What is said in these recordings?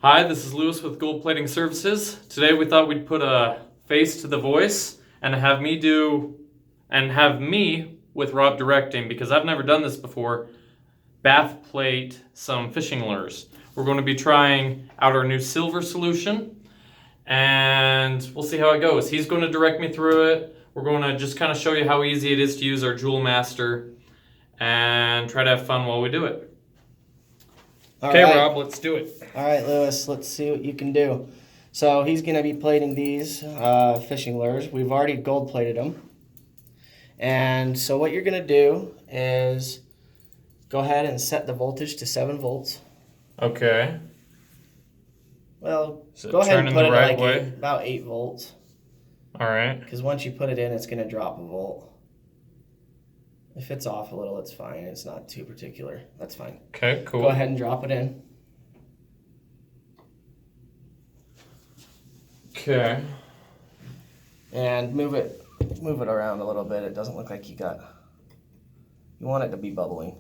Hi, this is Lewis with Gold Plating Services. Today we thought we'd put a face to the voice and have me with Rob directing, because I've never done this before, bath plate some fishing lures. We're going to be trying out our new silver solution and we'll see how it goes. He's going to direct me through it. We're going to just kind of show you how easy it is to use our Jewel Master and try to have fun while we do it. Okay, right. Rob, let's do it. All right, Lewis, let's see what you can do. So he's going to be plating these fishing lures. We've already gold plated them. And so what you're going to do is go ahead and set the voltage to 7 volts. Okay. Well, go ahead and put it like about 8 volts. All right. Because once you put it in, it's going to drop a volt. If it's off a little, it's fine. It's not too particular. That's fine. Okay, cool. Go ahead and drop it in. Okay. And move it around a little bit. It doesn't look like you want it to be bubbling.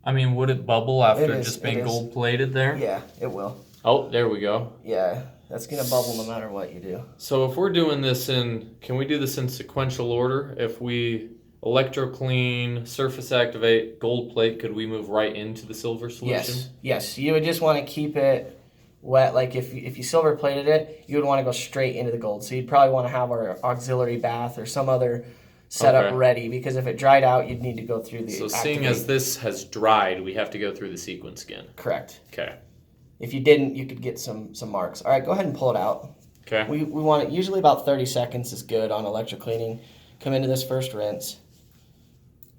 I mean, would it bubble after just being gold plated there? Yeah, it will. Oh, there we go. Yeah, that's going to bubble no matter what you do. So if we're doing this can we do this in sequential order? If we electro clean, surface activate, gold plate, could we move right into the silver solution? Yes. You would just want to keep it wet. Like if you silver plated it, you would want to go straight into the gold. So you'd probably want to have our auxiliary bath or some other setup ready, because if it dried out, you'd need to go through the seeing as this has dried, we have to go through the sequence again. Correct. Okay. If you didn't, you could get some marks. All right, go ahead and pull it out. Okay. We want it, usually about 30 seconds is good on electro cleaning. Come into this first rinse,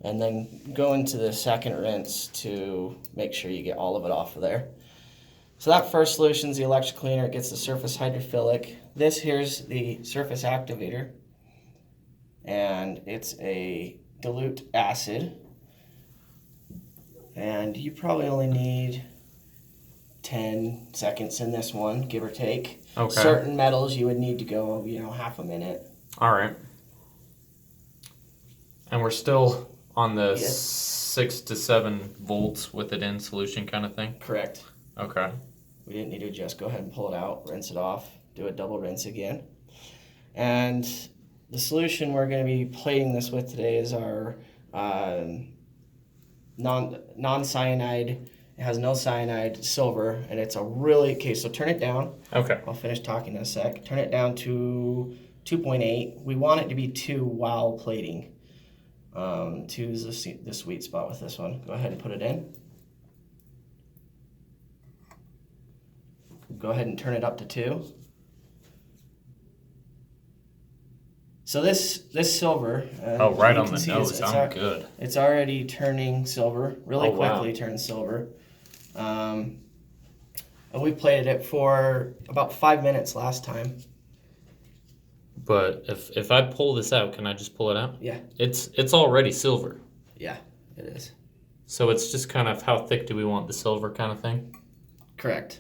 and then go into the second rinse to make sure you get all of it off of there. So that first solution is the electro cleaner. It gets the surface hydrophilic. This here's the surface activator, and it's a dilute acid. And you probably only need 10 seconds in this one, give or take. Okay. Certain metals you would need to go, half a minute. All right. And we're still on the 6 to 7 volts with it in solution kind of thing? Correct. Okay. We didn't need to adjust. Go ahead and pull it out, rinse it off, do a double rinse again. And the solution we're going to be plating this with today is our non-cyanide. It has no cyanide silver, and it's a really... Okay, so turn it down. Okay. I'll finish talking in a sec. Turn it down to 2.8. We want it to be 2 while plating. 2 is the sweet spot with this one. Go ahead and put it in. Go ahead and turn it up to 2. So this silver... right on the nose. Good. It's already turning silver. Really quickly turns silver. And we plated it for about 5 minutes last time. But if I pull this out, can I just pull it out? Yeah. It's already silver. Yeah, it is. So it's just kind of how thick do we want the silver kind of thing? Correct.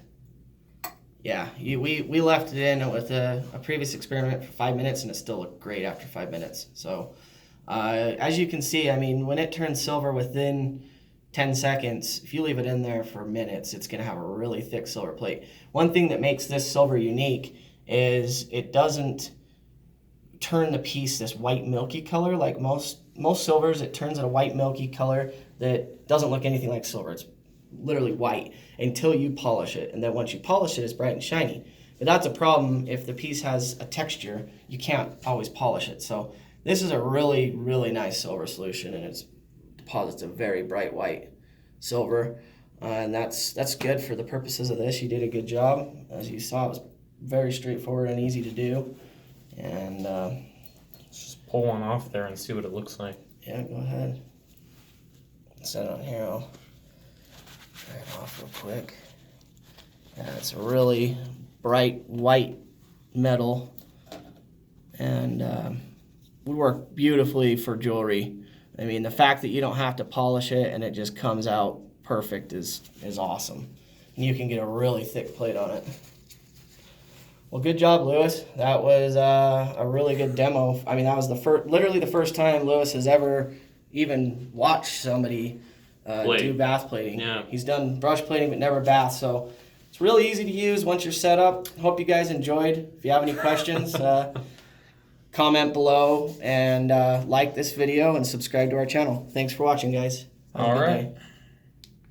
Yeah, we left it in with a previous experiment for 5 minutes, and it still looked great after 5 minutes. So as you can see, I mean, when it turns silver within 10 seconds, if you leave it in there for minutes, it's going to have a really thick silver plate. One thing that makes this silver unique is it doesn't turn the piece this white milky color like most silvers. It turns it a white milky color that doesn't look anything like silver. It's literally white until you polish it, and then once you polish it, it's bright and shiny. But that's a problem if the piece has a texture. You can't always polish it. So this is a really, really nice silver solution, and it deposits a very bright white silver, and that's good for the purposes of this. You did a good job. As you saw, it was very straightforward and easy to do. And let's just pull one off there and see what it looks like. Yeah, go ahead. Set it on here. I'll try it off real quick. Yeah, it's a really bright white metal, and would work beautifully for jewelry. I mean, the fact that you don't have to polish it and it just comes out perfect is awesome. And you can get a really thick plate on it. Well, good job, Lewis. That was a really good demo. I mean, that was literally the first time Lewis has ever even watched somebody do bath plating. Yeah. He's done brush plating, but never bath. So It's really easy to use once you're set up. Hope you guys enjoyed. If you have any questions, comment below and like this video and subscribe to our channel. Thanks for watching, guys. Have a All good right. day.